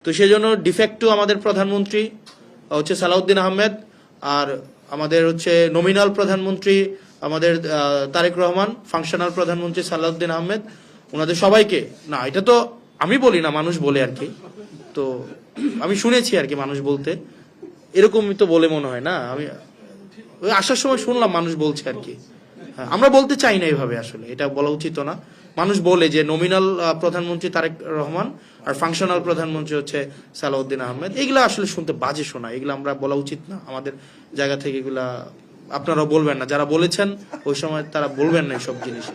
তো সেজন্য ডিফেক্টো আমাদের প্রধানমন্ত্রী হচ্ছে সালাউদ্দিন আহমেদ, আর আমাদের হচ্ছে নমিনাল প্রধানমন্ত্রী আমাদের তারেক রহমান, ফাংশনাল প্রধানমন্ত্রী সালাউদ্দিন আহমেদ, ওনাদের সবাইকে, না এটা তো আমি বলি না, মানুষ বলে আর কি, তো আমি শুনেছি আর কি মানুষ বলতে, এরকমই তো বলে মনে হয় না, আমি ওই আসার সময় শুনলাম মানুষ বলছে আর কি। আমরা বলতে চাই না এইভাবে, আসলে এটা বলা উচিত না। মানুষ বলে যে নমিনাল প্রধানমন্ত্রী তারেক রহমান আর ফাংশনাল প্রধানমন্ত্রী হচ্ছে সালাউদ্দিন আহমেদ, এগুলা আসলে শুনতে বাজে শোনা, এগুলো আমরা বলা উচিত না আমাদের জায়গা থেকে, এগুলা আপনারাও বলবেন না, যারা বলেছেন ওই সময় তারা বলবেন না এইসব জিনিস।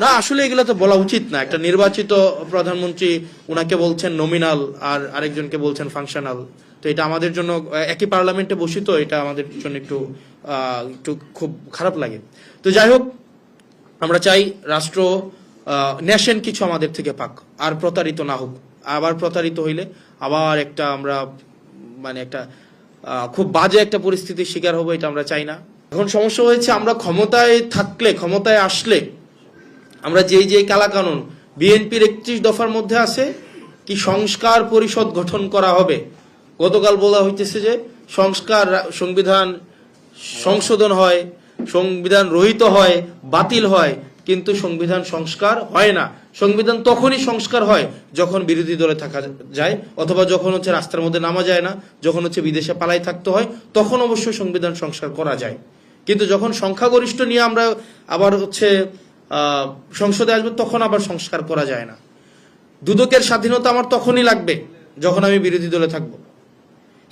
না আসলে এগুলো তো বলা উচিত না, একটা নির্বাচিত প্রধানমন্ত্রী উনাকে বলছেন নমিনাল আর আরেকজনকে বলছেন ফাংশনাল, তো এটা আমাদের জন্য একই পার্লামেন্টে বসি, তো এটা আমাদের জন্য একটু খুব খারাপ লাগে। তো যাই হোক, আমরা চাই রাষ্ট্র নেশন কিছু আমাদের থেকে পাক, আর প্রতারিত না হোক। আবার প্রতারিত হইলে আবার একটা আমরা মানে একটা খুব বাজে একটা পরিস্থিতির শিকার হবো, এটা আমরা চাই না। এখন সমস্যা হয়েছে, আমরা ক্ষমতায় থাকলে, ক্ষমতায় আসলে আমরা যেই কালাকানুন বিএনপির 31 দফার মধ্যে আছে কি সংস্কার পরিষদ গঠন করা হবে। গতকাল বলা হইতেছে যে সংবিধান সংশোধন হয়, সংবিধান রহিত হয়, বাতিল হয়, কিন্তু সংবিধান সংস্কার হয় না। সংবিধান তখনই সংস্কার হয় যখন বিরোধী দলে থাকা যায়, অথবা যখন হচ্ছে রাস্তার মধ্যে নামা যায় না, যখন হচ্ছে বিদেশে পালাই থাকতে হয়, তখন অবশ্যই সংবিধান সংস্কার করা যায়। কিন্তু যখন সংখ্যাগরিষ্ঠ নিয়ে আমরা আবার হচ্ছে সংসদে আসবো, তখন আবার সংস্কার করা যায় না। দুদকের স্বাধীনতা আমার তখনই লাগবে যখন আমি বিরোধী দলে থাকবো।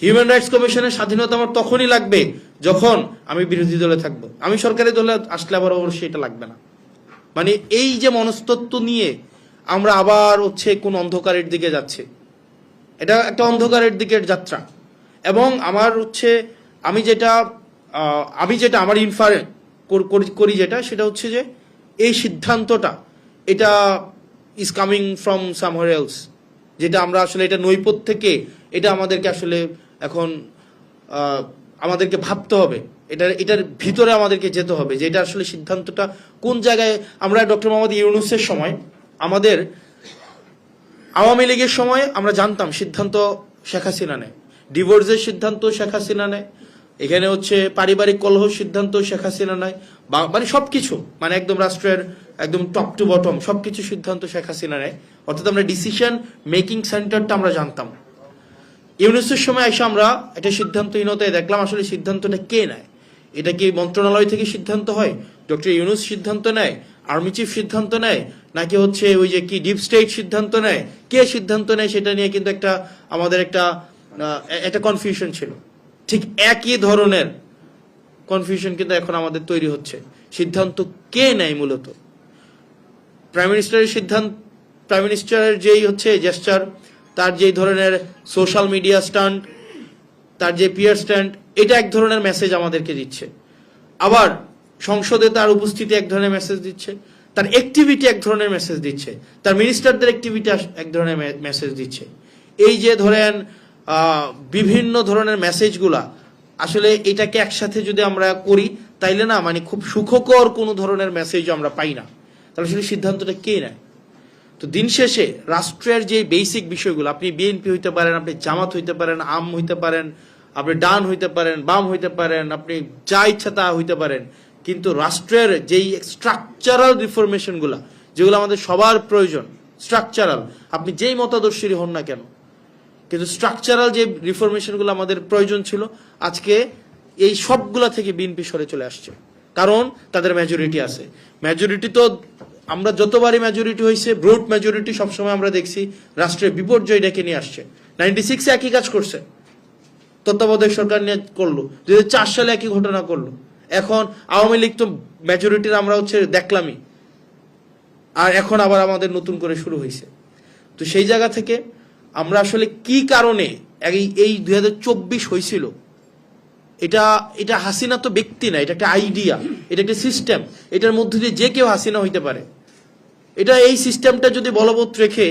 হিউম্যান রাইটস কমিশনের স্বাধীনতা আমার তখনই লাগবে যখন আমি বিরোধী দলে থাকবো। আমি সরকারি দলে আসলে আবার অবশ্যই এটা লাগবে না। মানে এই যে মনস্তত্ব নিয়ে আমরা আবার হচ্ছে কোন অন্ধকারের দিকে যাচ্ছে, এটা একটা অন্ধকারের দিকের যাত্রা। এবং আমার হচ্ছে আমি যেটা আমার ইনফার করি যেটা, সেটা হচ্ছে যে এই সিদ্ধান্তটা এটা ইজ কামিং ফ্রম সামহার এলস, যেটা আমরা আসলে এটা নৈপথ্য থেকে, এটা আমাদেরকে আসলে এখন আমাদেরকে ভাবতে হবে, এটার ভিতরে আমাদেরকে যেতে হবে যে এটা আসলে সিদ্ধান্তটা কোন জায়গায়। আমরা ডক্টর মোহাম্মদ ইউনূসের সময়, আমাদের আওয়ামী লীগের সময় আমরা জানতাম সিদ্ধান্ত শেখ হাসিনা নেয়, ডিভোর্সের সিদ্ধান্ত শেখ হাসিনা নেয়, এখানে হচ্ছে পারিবারিক কলহ সিদ্ধান্ত শেখ হাসিনা নেয়, মানে সবকিছু, মানে একদম রাষ্ট্রের একদম টপ টু বটম সবকিছু সিদ্ধান্ত শেখ হাসিনা নেয়। অর্থাৎ আমরা ডিসিশন মেকিং সেন্টারটা আমরা জানতাম। ইউনূসের সময় এসে আমরা একটা সিদ্ধান্তহীনতায় দেখলাম আসলে সিদ্ধান্তটা কে নেয়। এটা কি মন্ত্রণালয় থেকে সিদ্ধান্ত হয়, ডক্টর ইউনূস সিদ্ধান্ত নেয়, আর্মি চিফ সিদ্ধান্ত নেয়, নাকি হচ্ছে ওই যে কি ডিপ স্টেট সিদ্ধান্ত নেয়, কে সিদ্ধান্ত নেয়, সেটা নিয়ে কিন্তু আমাদের একটা কনফিউশন ছিল। ঠিক একই ধরনের কনফিউশন কিন্তু এখন আমাদের তৈরি হচ্ছে, সিদ্ধান্ত কে নেয় মূলত। প্রাইম মিনিস্টারের যেই হচ্ছে জেস্টার, তার যেই ধরনের সোশ্যাল মিডিয়া স্ট্যান্ড, তার যে পিয়ার স্ট্যান্ড, এটা এক ধরনের মেসেজ আমাদেরকে দিচ্ছে। আবার সংসদে তার উপস্থিতি এক ধরনের মেসেজ দিচ্ছে, তার অ্যাক্টিভিটি এক ধরনের মেসেজ দিচ্ছে, তার মিনিস্টারদের অ্যাক্টিভিটি এক ধরনের মেসেজ দিচ্ছে। এই যে ধরেন বিভিন্ন ধরনের মেসেজগুলা, আসলে এটাকে একসাথে যদি আমরা করি তাইলে না মানে খুব সুখকর কোনো ধরনের মেসেজ আমরা পাই না। তাহলে আসলে সিদ্ধান্তটা কে নেয়? তো দিন শেষে রাষ্ট্রের যে বেসিক বিষয়গুলো, আপনি বিএনপি হইতে পারেন, আপনি জামাত হইতে পারেন, আম হইতে পারেন, আপনি ডান হইতে পারেন, বাম হইতে পারেন, আপনি যা ইচ্ছা তা হইতে পারেন, কিন্তু রাষ্ট্রের যেই স্ট্রাকচারাল রিফরমেশনগুলো, যেগুলো আমাদের সবার প্রয়োজন, স্ট্রাকচারাল, আপনি যেই মতাদর্শী হন না কেন, কিন্তু স্ট্রাকচারাল যে রিফরমেশনগুলো আমাদের প্রয়োজন ছিল, আজকে এই সবগুলা থেকে বিএনপি সরে চলে আসছে। কারণ তাদের মেজরিটি আছে। মেজরিটি তো আমরা যতবারই মেজরিটি হয়েছে, ব্রুট মেজরিটি সবসময় আমরা দেখছি রাষ্ট্রের বিপর্যয় ডেকে নিয়ে আসছে। 96-এ একই কাজ করছে, তত্ত্বাবধায়ক সরকার নিয়ে করলো, 2004 সালে একই ঘটনা করলো। এখন আওয়ামী লীগ তো মেজরিটির আমরা হচ্ছে দেখলামই, আর এখন আবার আমাদের নতুন করে শুরু হয়েছে। তো সেই জায়গা থেকে আমরা আসলে কি কারণে এই 2024 হয়েছিল, এটা হাসিনা তো ব্যক্তি না, এটা একটা আইডিয়া, এটা একটা সিস্টেম, এটার মধ্যে দিয়ে যে কেউ হাসিনা হইতে পারে। এই সিস্টেমটা যদি বলবৎ রেখে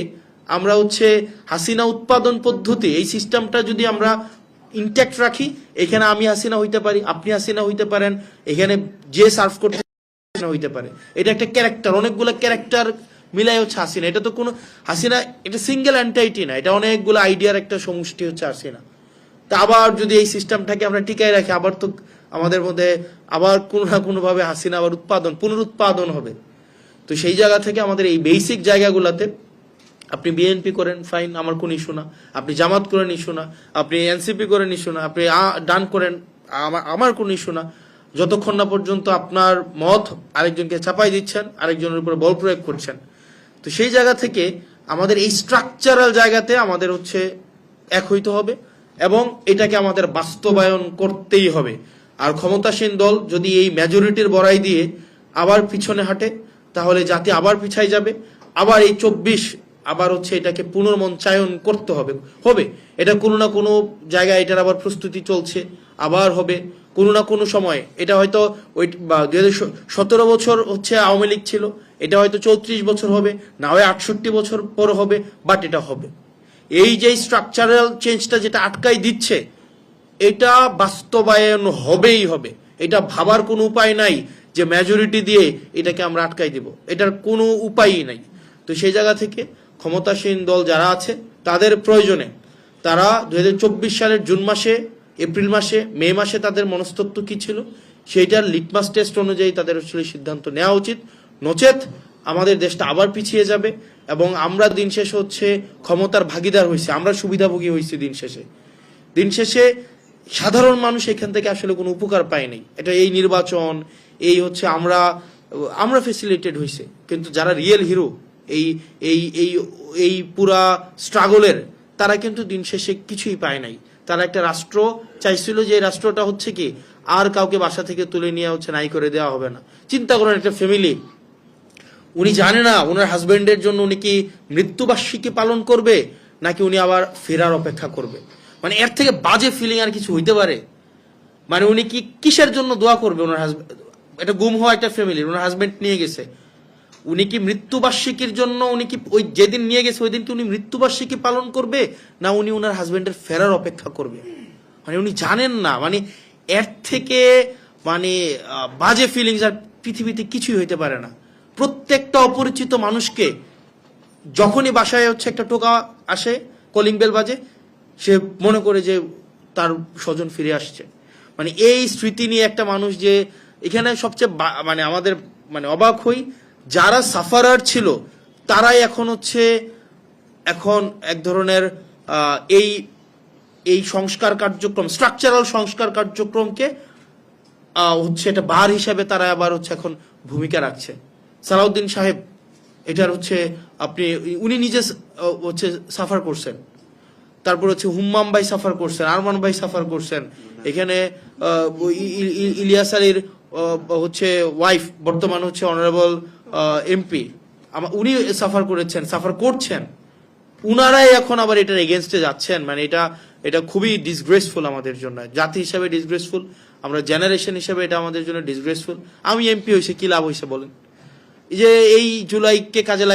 আমরা হচ্ছে হাসিনা উৎপাদন পদ্ধতি, এই সিস্টেমটা যদি আমরা ইনট্যাক্ট রাখি, এখানে আমি হাসিনা হইতে পারি, আপনি হাসিনা হইতে পারেন, এখানে যে সার্ভ করতে হইতে পারে। এটা একটা ক্যারেক্টার, অনেকগুলো ক্যারেক্টার মিলাই হচ্ছে হাসিনা। এটা তো কোনো হাসিনা, এটা সিঙ্গেল এন্টাইটি না, এটা অনেকগুলো আইডিয়ার একটা সমষ্টি হচ্ছে হাসিনা। তা আবার যদি এই সিস্টেমটাকে আমরা টিকায় রাখি, আবার তো আমাদের মধ্যে আবার কোনো না কোনোভাবে হাসিনা আবার পুনরুৎপাদন হবে। তো সেই জায়গা থেকে আমাদের এই বেসিক জায়গাগুলোতে, আপনি বিএনপি করেন ফাইন, আমার কোনো ইস্যু না, আপনি জামাত করেন ইস্যু না, আপনি এনসিপি করেন ইস্যু না, আপনি ডান করেন আমার কোনো ইস্যু না, যতক্ষণ না পর্যন্ত আপনার মত আরেকজনকে চাপাই দিচ্ছেন, আরেকজনের উপরে বল প্রয়োগ করছেন। তো সেই জায়গা থেকে আমাদের এই স্ট্রাকচারাল জায়গাতে আমাদের হচ্ছে এক হইতে হবে এবং এটাকে আমাদের বাস্তবায়ন করতেই হবে। আর ক্ষমতাসীন দল যদি এই মেজরিটির বড়াই দিয়ে আবার পিছনে হাঁটে, তাহলে জাতি আবার পিছাই যাবে, আবার এই 24 আবার হচ্ছে এটাকে পুনর্মঞ্চায়ন করতে হবে। এটা কোনো না কোনো জায়গায় এটার আবার প্রস্তুতি চলছে, আবার হবে কোনো না কোনো সময়। এটা হয়তো ওই 2017 বছর হচ্ছে আওয়ামী লীগ ছিল, এটা হয়তো 34 বছর হবে, না হয় 68 বছর পর হবে, বাট এটা হবে। এই যে স্ট্রাকচারাল চেঞ্জটা যেটা আটকাই দিচ্ছে, এটা বাস্তবায়ন হবেই হবে। এটা ভাবার কোনো উপায় নাই যে মেজরিটি দিয়ে এটাকে আমরা আটকাই দিব, এটার কোনো উপায়ই নাই। তো সেই জায়গা থেকে ক্ষমতাসীন দল যারা আছে তাদের প্রয়োজনে তারা 2024 সালের জুন মাসে, এপ্রিল মাসে, মে মাসে তাদের মনস্তত্ত্ব কি ছিল সেইটার লিটমাস টেস্ট অনুযায়ী তাদের আসলে সিদ্ধান্ত নেওয়া উচিত। নচেত আমাদের দেশটা আবার পিছিয়ে যাবে এবং আমরা দিন শেষে হচ্ছে ক্ষমতার ভাগিদার হয়েছে, আমরা সুবিধাভোগী হয়েছি। দিন শেষে সাধারণ মানুষ এখান থেকে আসলে কোনো উপকার পায়নি। এটা এই নির্বাচন, এই হচ্ছে আমরা ফেসিলিটেড হয়েছে, কিন্তু যারা রিয়েল হিরো এই এই এই এই পুরা স্ট্রাগলের, তারা কিন্তু দিন শেষে কিছুই পায় নাই। তারা একটা রাষ্ট্র চাইছিল, যে রাষ্ট্রটা হচ্ছে কি আর কাউকে বাসা থেকে তুলে নিয়ে হচ্ছে নাই করে দেওয়া হবে না। চিন্তা করেন একটা ফ্যামিলি, উনি জানে না ওনার হাজবেন্ডের জন্য উনি কি মৃত্যুবার্ষিকী পালন করবে নাকি উনি আবার ফেরার অপেক্ষা করবে। মানে এর থেকে বাজে ফিলিং আর কিছু হইতে পারে? মানে উনি কি কিসের জন্য দোয়া করবে? ওনার হাজবেন্ড, এটা গুম হওয়া একটা ফ্যামিলি, ওনার হাজবেন্ড নিয়ে গেছে, উনি কি মৃত্যুবার্ষিকীর জন্য, উনি কি ওই যেদিন নিয়ে গেছে ওই দিন কি উনি মৃত্যুবার্ষিকী পালন করবে, না উনি ওনার হাজবেন্ডের ফেরার অপেক্ষা করবে? মানে উনি জানেন না। মানে এর থেকে মানে বাজে ফিলিংস আর পৃথিবীতে কিছুই হইতে পারে না। প্রত্যেকটা অপরিচিত মানুষকে যখনই বাসায় হচ্ছে একটা টোকা আসে, কলিং বেল বাজে, সে মনে করে যে তার স্বজন ফিরে আসছে। মানে এই স্মৃতি নিয়ে একটা মানুষ, যে এখানে সবচেয়ে মানে আমাদের মানে অবাক হই, যারা সাফারার ছিল তারাই এখন হচ্ছে এক ধরনের এই এই সংস্কার কার্যক্রম, স্ট্রাকচারাল সংস্কার কার্যক্রমকে হচ্ছে এটা বার হিসাবে তারা আবার হচ্ছে এখন ভূমিকা রাখছে। সালাউদ্দিন সাহেব এটার হচ্ছে উনি নিজে হচ্ছে সাফার করছেন, তারপর হচ্ছে হুম্মাম ভাই সাফার করছেন, আরমান ভাই সাফার করছেন, এখানে ইলিয়াস আলীর হচ্ছে ওয়াইফ বর্তমান হচ্ছে অনারেবল এমপি, উনি সাফার করছেন। উনারাই এখন আবার এটার এগেনস্টে যাচ্ছেন। মানে এটা খুবই ডিসগ্রেসফুল আমাদের জন্য, জাতি হিসাবে ডিসগ্রেসফুল, আমরা জেনারেশন হিসাবে এটা আমাদের জন্য ডিসগ্রেসফুল। আমি এমপি হয়েছে কি লাভ হয়েছে বলেন? এই যে এই জুলাইকে কাজে